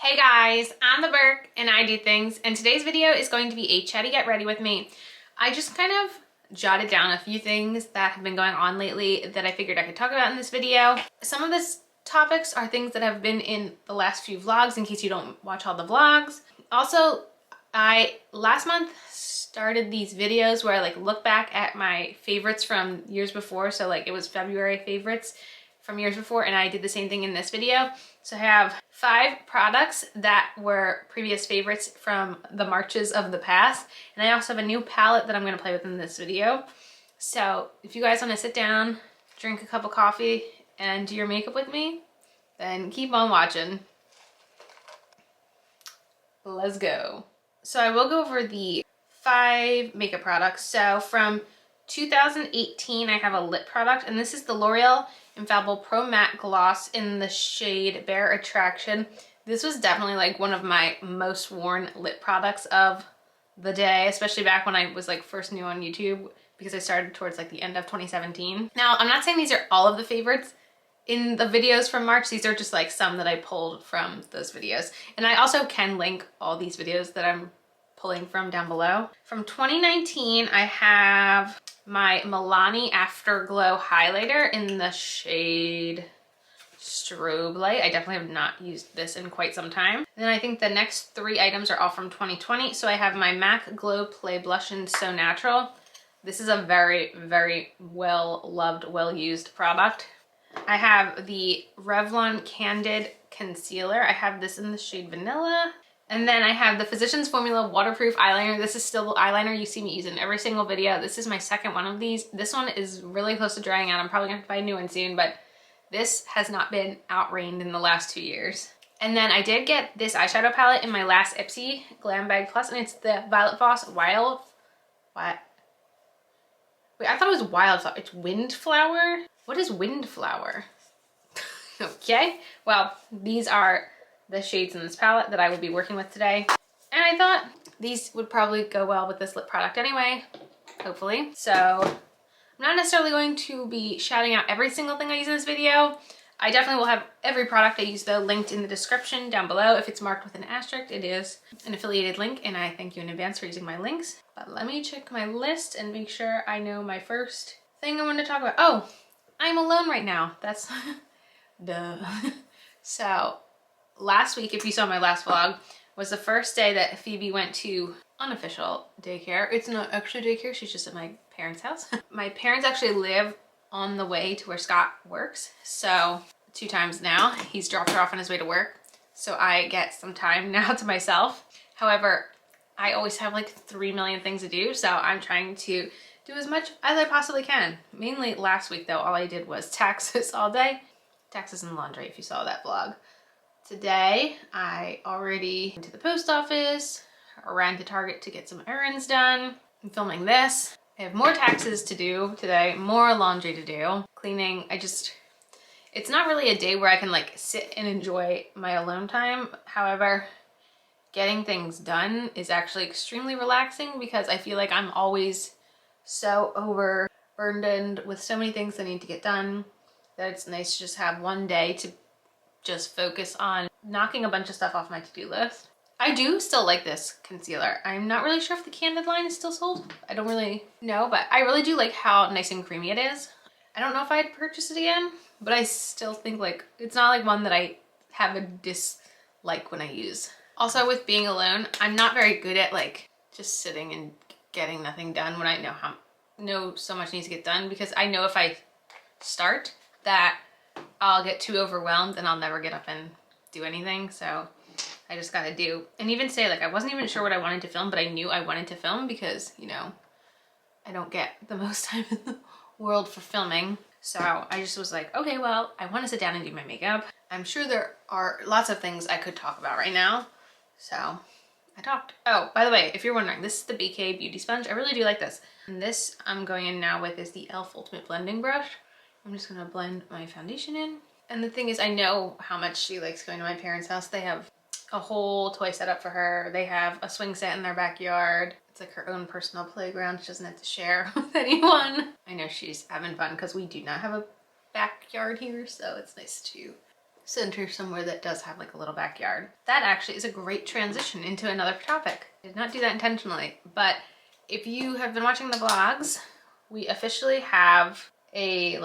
Hey guys, I'm the Berk and I do things, and today's video is going to be a chatty get ready with me. I just kind of jotted down a few things that have been going on lately that I figured I could talk about in this video. Some of these topics are things that have been in the last few vlogs in case you don't watch all the vlogs. Also, I last month started these videos where I look back at my favorites from years before. So it was February favorites from years before, and I did the same thing in this video. So I have 5 products that were previous favorites from the Marches of the past. And I also have a new palette that I'm gonna play with in this video. So if you guys wanna sit down, drink a cup of coffee, and do your makeup with me, then keep on watching. Let's go. So I will go over the 5 makeup products. So from 2018, I have a lip product, and this is the L'Oreal Infallible Pro Matte Gloss in the shade Bare Attraction. This was definitely one of my most worn lip products of the day, especially back when I was first new on YouTube, because I started towards the end of 2017. Now, I'm not saying these are all of the favorites in the videos from March. These are just some that I pulled from those videos. And I also can link all these videos that I'm pulling from down below. From 2019, I have my Milani Afterglow highlighter in the shade Strobe Light. I definitely have not used this in quite some time. And then I think the next 3 items are all from 2020. So I have my MAC Glow Play Blush in So Natural. This is a very, very well-loved, well-used product. I have the Revlon Candid Concealer. I have this in the shade Vanilla. And then I have the Physicians Formula Waterproof Eyeliner. This is still the eyeliner you see me use in every single video. This is my second one of these. This one is really close to drying out. I'm probably gonna have to buy a new one soon, but this has not been outrained in the last 2 years. And then I did get this eyeshadow palette in my last Ipsy Glam Bag Plus, and it's the Violet Voss Wild... What? Wait, I thought it was Wildflower. It's Windflower? What is Windflower? Okay, well, these are the shades in this palette that I will be working with today. And I thought these would probably go well with this lip product anyway, hopefully. So I'm not necessarily going to be shouting out every single thing I use in this video. I definitely will have every product I use though linked in the description down below. If it's marked with an asterisk, it is an affiliated link, and I thank you in advance for using my links. But let me check my list and make sure I know my first thing I want to talk about. Oh, I'm alone right now. That's duh. So last week, if you saw my last vlog, was the first day that Phoebe went to unofficial daycare. It's not actually daycare, she's just at my parents' house. My parents actually live on the way to where Scott works. So 2 times now, he's dropped her off on his way to work. So I get some time now to myself. However, I always have 3 million things to do. So I'm trying to do as much as I possibly can. Mainly last week though, all I did was taxes all day. Taxes and laundry, if you saw that vlog. Today, I already went to the post office, ran to Target to get some errands done. I'm filming this. I have more taxes to do today, more laundry to do. Cleaning, it's not really a day where I can sit and enjoy my alone time. However, getting things done is actually extremely relaxing because I feel like I'm always so overburdened with so many things that need to get done that it's nice to just have one day to just focus on knocking a bunch of stuff off my to-do list. I do still like this concealer. I'm not really sure if the Candid line is still sold. I don't really know, but I really do like how nice and creamy it is. I don't know if I'd purchase it again, but I still think it's not one that I have a dislike when I use. Also, with being alone, I'm not very good at just sitting and getting nothing done when I know so much needs to get done, because I know if I start that I'll get too overwhelmed and I'll never get up and do anything. So I just gotta do. And even say I wasn't even sure what I wanted to film, but I knew I wanted to film because, I don't get the most time in the world for filming. So I just was okay, well, I want to sit down and do my makeup. I'm sure there are lots of things I could talk about right now. So I talked. Oh, by the way, if you're wondering, this is the BK Beauty Sponge. I really do like this. And this I'm going in now with is the e.l.f. Ultimate Blending Brush. I'm just gonna blend my foundation in. And the thing is, I know how much she likes going to my parents' house. They have a whole toy set up for her. They have a swing set in their backyard. It's her own personal playground. She doesn't have to share with anyone. I know she's having fun because we do not have a backyard here, so it's nice to center somewhere that does have like a little backyard. That actually is a great transition into another topic. I did not do that intentionally, but if you have been watching the vlogs, we officially have a,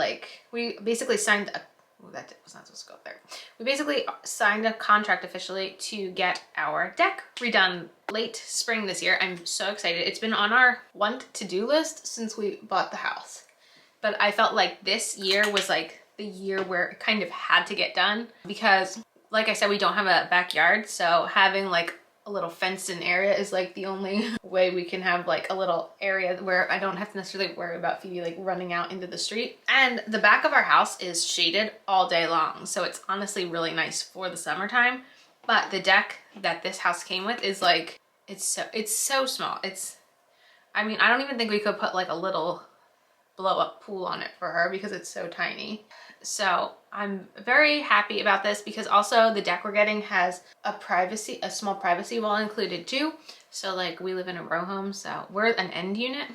we basically signed a, oh, that was not supposed to go there. We basically signed a contract officially to get our deck redone late spring this year. I'm so excited. It's been on our want to-do list since we bought the house. But I felt like this year was like the year where it kind of had to get done because, like I said, we don't have a backyard. So having like a little fenced in area is like the only way we can have like a little area where I don't have to necessarily worry about Phoebe like running out into the street. And the back of our house is shaded all day long. So it's honestly really nice for the summertime. But the deck that this house came with is like, it's so small. I mean, I don't even think we could put like a little blow up pool on it for her because it's so tiny. So I'm very happy about this because also the deck we're getting has a small privacy wall included too. So like we live in a row home, so we're an end unit.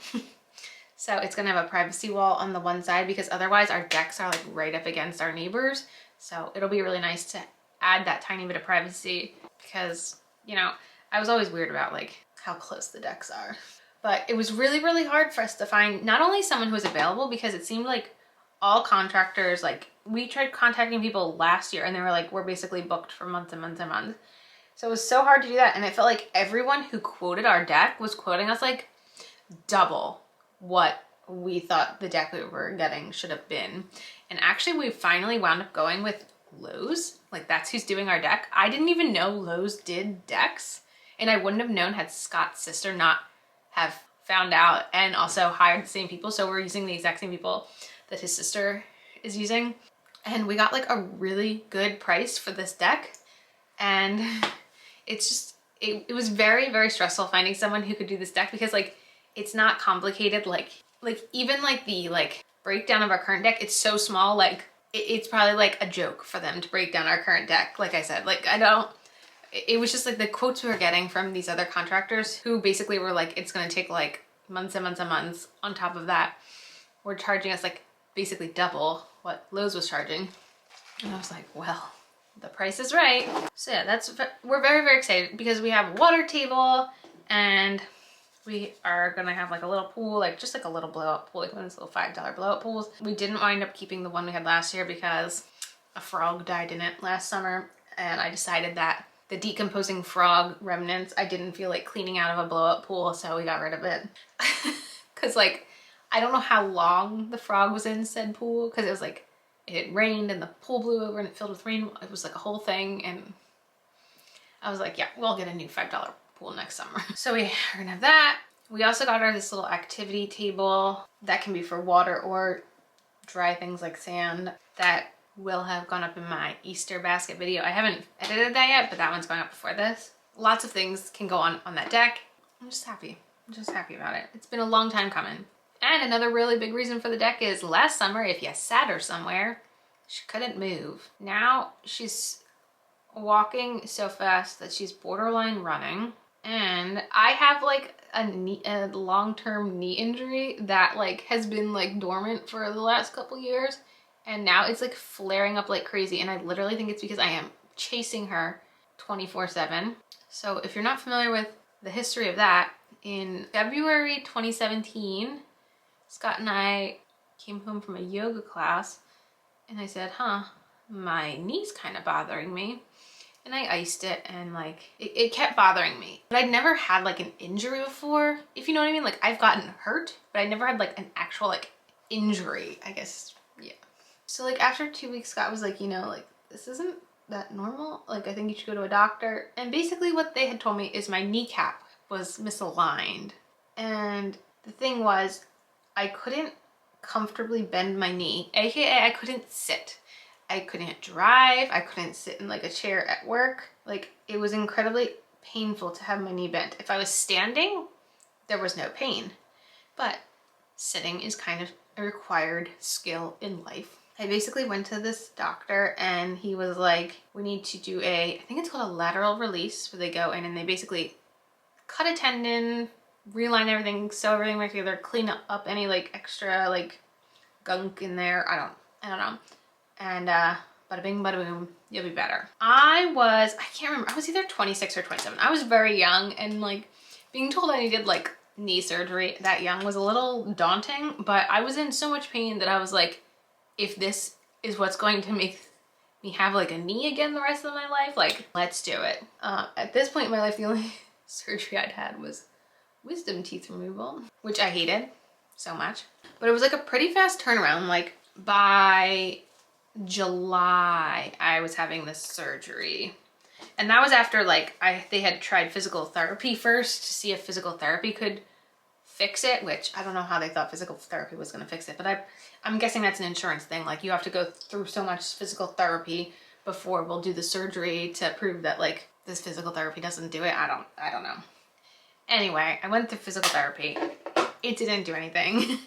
So it's gonna have a privacy wall on the one side because otherwise our decks are like right up against our neighbors. So it'll be really nice to add that tiny bit of privacy because, you know, I was always weird about like how close the decks are. But it was really, really hard for us to find not only someone who was available because it seemed like all contractors, like we tried contacting people last year and they were like, we're basically booked for months and months and months. So it was so hard to do that. And it felt like everyone who quoted our deck was quoting us like double what we thought the deck we were getting should have been. And actually we finally wound up going with Lowe's. Like that's who's doing our deck. I didn't even know Lowe's did decks. And I wouldn't have known had Scott's sister not have found out and also hired the same people. So we're using the exact same people that his sister is using. And we got like a really good price for this deck. And it's just, it was very, very stressful finding someone who could do this deck because like, it's not complicated. Like even like the breakdown of our current deck, it's so small. Like it's probably like a joke for them to break down our current deck. Like I said, like it was just like the quotes we were getting from these other contractors who basically were like, it's going to take like months and months and months. On top of that, were charging us like basically double what Lowe's was charging. And I was like, well, the price is right. So yeah, we're very, very excited because we have a water table and we are going to have like a little pool, like just like a little blow up pool, like one of those little $5 blow up pools. We didn't wind up keeping the one we had last year because a frog died in it last summer. And I decided that the decomposing frog remnants, I didn't feel like cleaning out of a blow up pool, so we got rid of it. Cause like, I don't know how long the frog was in said pool, cause it was like, it had rained and the pool blew over and it filled with rain. It was like a whole thing. And I was like, yeah, we'll get a new $5 pool next summer. So we are gonna have that. We also got her this little activity table that can be for water or dry things like sand that will have gone up in my Easter basket video. I haven't edited that yet, but that one's going up before this. Lots of things can go on that deck. I'm just happy. I'm just happy about it. It's been a long time coming. And another really big reason for the deck is last summer, if you sat her somewhere, she couldn't move. Now she's walking so fast that she's borderline running. And I have like a long-term knee injury that like has been like dormant for the last couple years. And now it's like flaring up like crazy. And I literally think it's because I am chasing her 24/7. So if you're not familiar with the history of that, in February 2017, Scott and I came home from a yoga class and I said, my knee's kind of bothering me. And I iced it and like, it kept bothering me. But I'd never had like an injury before, if you know what I mean. Like I've gotten hurt, but I never had like an actual like injury, I guess. Yeah. So like after 2 weeks, Scott was like, you know, like this isn't that normal. Like I think you should go to a doctor. And basically what they had told me is my kneecap was misaligned. And the thing was, I couldn't comfortably bend my knee, aka I couldn't sit. I couldn't drive. I couldn't sit in like a chair at work. Like it was incredibly painful to have my knee bent. If I was standing, there was no pain. But sitting is kind of a required skill in life. I basically went to this doctor and he was like, we need to do I think it's called a lateral release, where they go in and they basically cut a tendon, realign everything, sew everything back together, clean up any like extra like gunk in there. I don't know. And bada bing, bada boom, you'll be better. I can't remember, I was either 26 or 27. I was very young, and like being told I needed like knee surgery that young was a little daunting, but I was in so much pain that I was like, if this is what's going to make me have like a knee again the rest of my life, like let's do it. At this point in my life, the only surgery I'd had was wisdom teeth removal, which I hated so much, but it was like a pretty fast turnaround. Like by July, I was having this surgery. And that was after like they had tried physical therapy first to see if physical therapy could fix it, which I don't know how they thought physical therapy was going to fix it, but I'm guessing that's an insurance thing. Like you have to go through so much physical therapy before we'll do the surgery to prove that like this physical therapy doesn't do it. I don't know. Anyway, I went through physical therapy. It didn't do anything.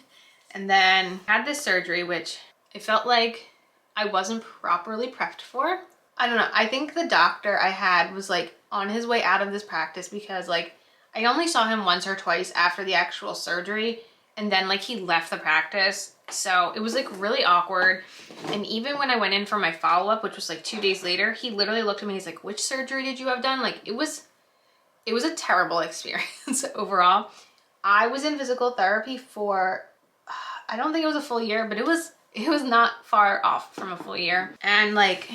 And then had this surgery, which it felt like I wasn't properly prepped for. I don't know. I think the doctor I had was like on his way out of this practice because like I only saw him once or twice after the actual surgery, and then like he left the practice. So it was like really awkward. And even when I went in for my follow-up, which was like 2 days later, he literally looked at me and he's like, which surgery did you have done? Like it was a terrible experience overall. I was in physical therapy for, I don't think it was a full year, but it was not far off from a full year. And like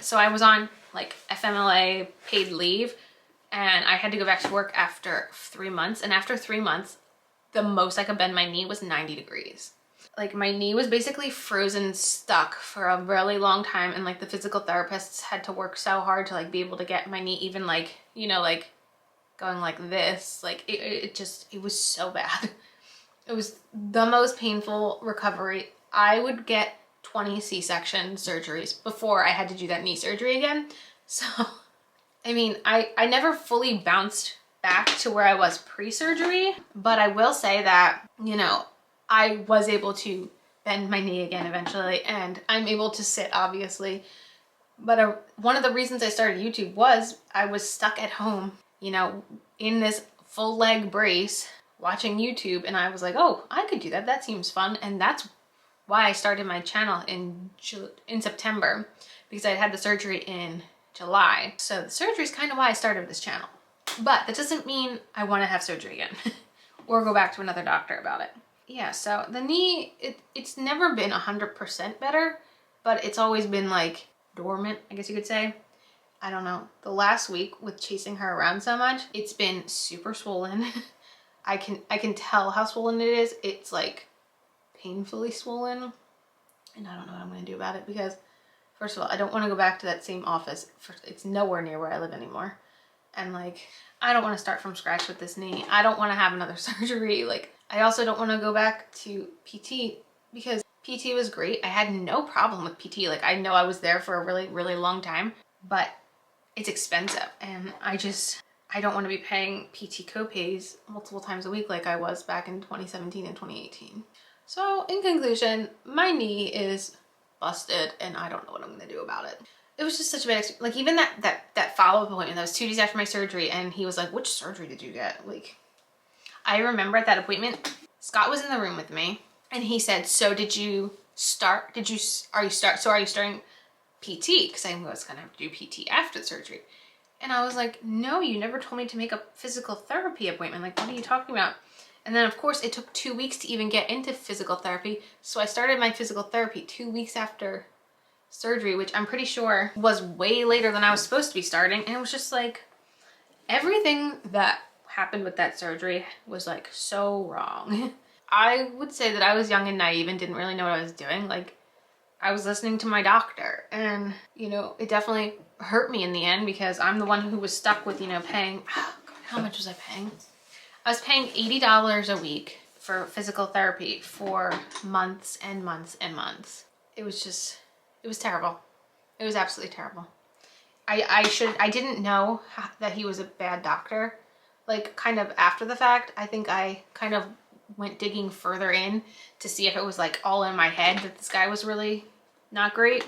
so I was on like FMLA paid leave, and I had to go back to work after 3 months. And after 3 months, the most I could bend my knee was 90 degrees. Like my knee was basically frozen stuck for a really long time. And like the physical therapists had to work so hard to like be able to get my knee even like, you know, like going like this. Like it was so bad. It was the most painful recovery. I would get 20 C-section surgeries before I had to do that knee surgery again. So, I mean, I never fully bounced back to where I was pre-surgery, but I will say that, you know, I was able to bend my knee again eventually, and I'm able to sit, obviously. But one of the reasons I started YouTube was I was stuck at home, you know, in this full leg brace watching YouTube, and I was like, oh, I could do that. That seems fun. And that's why I started my channel in September, because I had the surgery in July. So the surgery is kind of why I started this channel. But that doesn't mean I want to have surgery again or go back to another doctor about it. Yeah, so the knee, it's never been 100% better, but it's always been like dormant, I guess you could say. I don't know. The last week with chasing her around so much, it's been super swollen. I can tell how swollen it is. It's like painfully swollen, and I don't know what I'm going to do about it because first of all, I don't want to go back to that same office. It's nowhere near where I live anymore. And like, I don't want to start from scratch with this knee. I don't want to have another surgery. Like, I also don't want to go back to PT because PT was great. I had no problem with PT. Like, I know I was there for a really, really long time, but it's expensive. And I don't want to be paying PT copays multiple times a week like I was back in 2017 and 2018. So in conclusion, my knee is busted and I don't know what I'm going to do about it. It was just such a bad experience. Like even that follow-up appointment, that was 2 days after my surgery, and he was like, which surgery did you get? Like, I remember at that appointment, Scott was in the room with me and he said, so are you starting PT? Because I was going to have to do PT after the surgery. And I was like, no, you never told me to make a physical therapy appointment. Like, what are you talking about? And then of course it took 2 weeks to even get into physical therapy. So I started my physical therapy 2 weeks after surgery, which I'm pretty sure was way later than I was supposed to be starting. And it was just like, everything that happened with that surgery was like so wrong. I would say that I was young and naive and didn't really know what I was doing. Like, I was listening to my doctor, and you know, it definitely hurt me in the end because I'm the one who was stuck with, you know, paying, oh God, how much was I paying? I was paying $80 a week for physical therapy for months and months and months. It was terrible. It was absolutely terrible. I didn't know that he was a bad doctor. Like, kind of after the fact, I think I kind of went digging further in to see if it was like all in my head that this guy was really not great.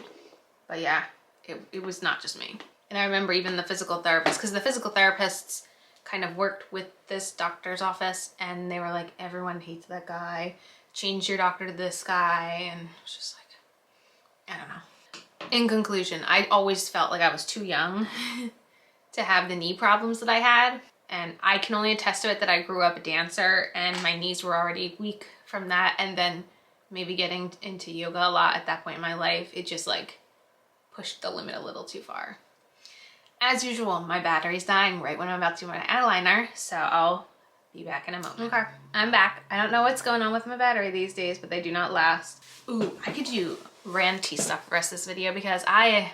But yeah, it was not just me. And I remember even the physical therapist, because the physical therapists kind of worked with this doctor's office, and they were like, everyone hates that guy. Change your doctor to this guy. And it's just like, I don't know. In conclusion, I always felt like I was too young to have the knee problems that I had. And I can only attest to it that I grew up a dancer and my knees were already weak from that. And then maybe getting into yoga a lot at that point in my life, it just like pushed the limit a little too far. As usual, my battery's dying right when I'm about to do my eyeliner, so I'll be back in a moment. Okay, I'm back. I don't know what's going on with my battery these days, but they do not last. Ooh, I could do ranty stuff for the rest of this video because I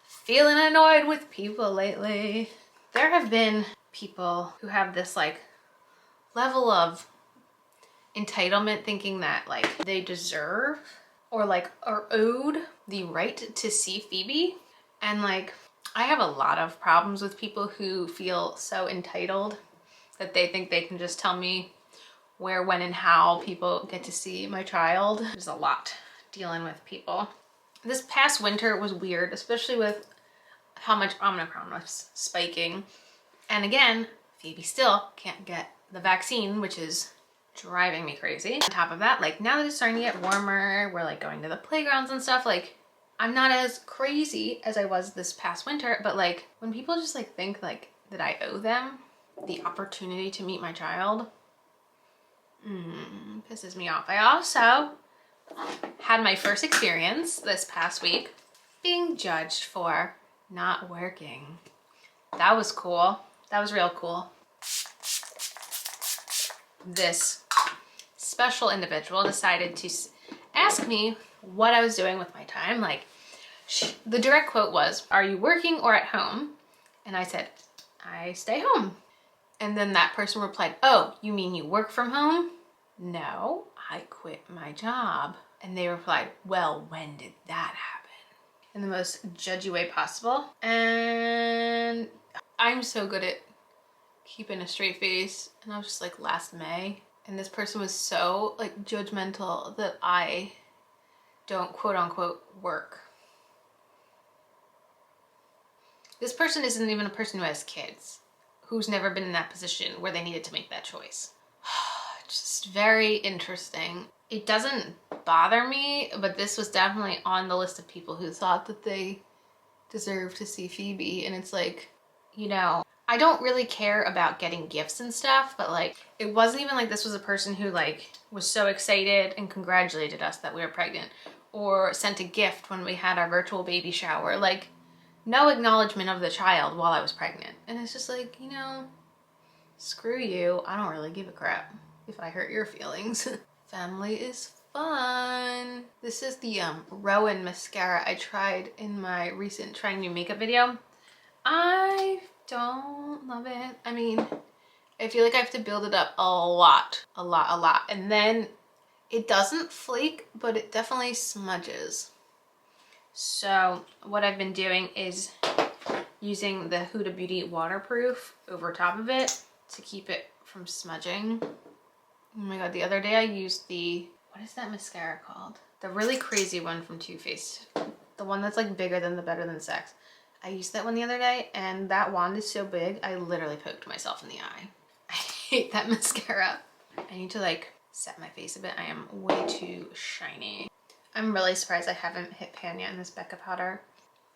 feeling annoyed with people lately. There have been people who have this like level of entitlement thinking that like they deserve or like are owed the right to see Phoebe. And like, I have a lot of problems with people who feel so entitled that they think they can just tell me where, when, and how people get to see my child. There's a lot dealing with people. This past winter was weird, especially with how much Omicron was spiking. And again, Phoebe still can't get the vaccine, which is driving me crazy. On top of that, like now that it's starting to get warmer, we're like going to the playgrounds and stuff, like I'm not as crazy as I was this past winter, but like when people just like think like that I owe them the opportunity to meet my child, pisses me off. I also had my first experience this past week being judged for not working. That was cool. That was real cool. This special individual decided to ask me what I was doing with my time. Like, the direct quote was, "Are you working or at home?" And I said, "I stay home." And then that person replied, "Oh, you mean you work from home?" "No, I quit my job." And they replied, "Well, when did that happen?" In the most judgy way possible. And I'm so good at keeping a straight face. And I was just like last May. And this person was so like judgmental that I don't quote unquote work. This person isn't even a person who has kids, who's never been in that position where they needed to make that choice. Just very interesting. It doesn't bother me, but this was definitely on the list of people who thought that they deserve to see Phoebe. And it's like, you know, I don't really care about getting gifts and stuff, but like, it wasn't even like this was a person who like was so excited and congratulated us that we were pregnant or sent a gift when we had our virtual baby shower. Like, no acknowledgement of the child while I was pregnant. And it's just like, you know, screw you. I don't really give a crap if I hurt your feelings. Family is fun. This is the Rowan mascara I tried in my recent trying new makeup video. I don't love it. I mean, I feel like I have to build it up a lot. And then it doesn't flake, but it definitely smudges. So what I've been doing is using the Huda Beauty waterproof over top of it to keep it from smudging. Oh my god, the other day I used the, what is that mascara called? The really crazy one from Too Faced. The one that's like bigger than the Better Than Sex. I used that one the other day and that wand is so big, I literally poked myself in the eye. I hate that mascara. I need to like set my face a bit. I am way too shiny. I'm really surprised I haven't hit pan yet in this Becca powder.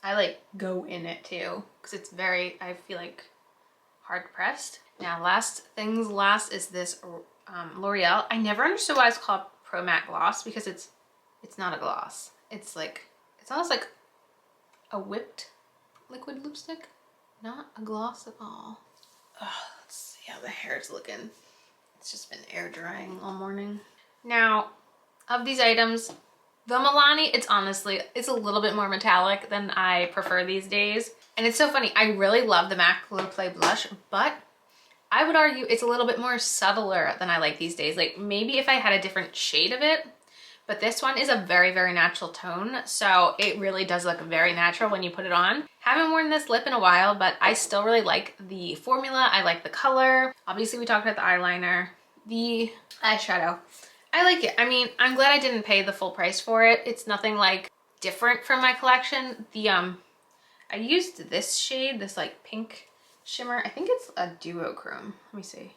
I like go in it too because it's very, I feel like hard pressed. Now last things last is this L'Oreal. I never understood why it's called Pro Matte Gloss because it's not a gloss. It's like, it's almost like a whipped liquid lipstick. Not a gloss at all. Ugh, let's see how the hair's looking. It's just been air drying all morning. Now, of these items, the Milani, it's honestly, it's a little bit more metallic than I prefer these days. And it's so funny, I really love the MAC Glow Play blush, but I would argue it's a little bit more subtler than I like these days. Like maybe if I had a different shade of it, but this one is a very, very natural tone. So it really does look very natural when you put it on. Haven't worn this lip in a while, but I still really like the formula. I like the color. Obviously we talked about the eyeliner, the eyeshadow. I like it. I mean, I'm glad I didn't pay the full price for it. It's nothing like different from my collection. The I used this shade, this like pink shimmer. I think it's a duochrome. Let me see.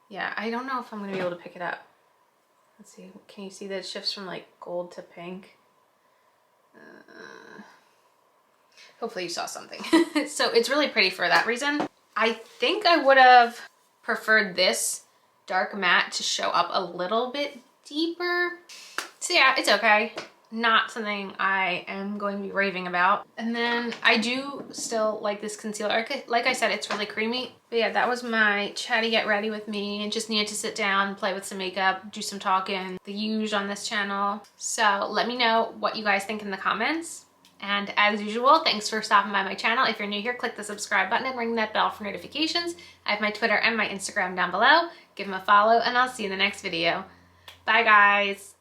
Yeah, I don't know if I'm gonna be able to pick it up. Let's see, can you see that it shifts from like gold to pink? Hopefully you saw something. So it's really pretty for that reason. I think I would have preferred this dark matte to show up a little bit deeper. So yeah, it's okay. Not something I am going to be raving about. And then I do still like this concealer. Like I said, it's really creamy. But yeah, that was my chatty get ready with me, and just needed to sit down, play with some makeup, do some talking, the usual on this channel. So let me know what you guys think in the comments. And as usual, thanks for stopping by my channel. If you're new here, click the subscribe button and ring that bell for notifications. I have my Twitter and my Instagram down below. Give them a follow, and I'll see you in the next video. Bye guys.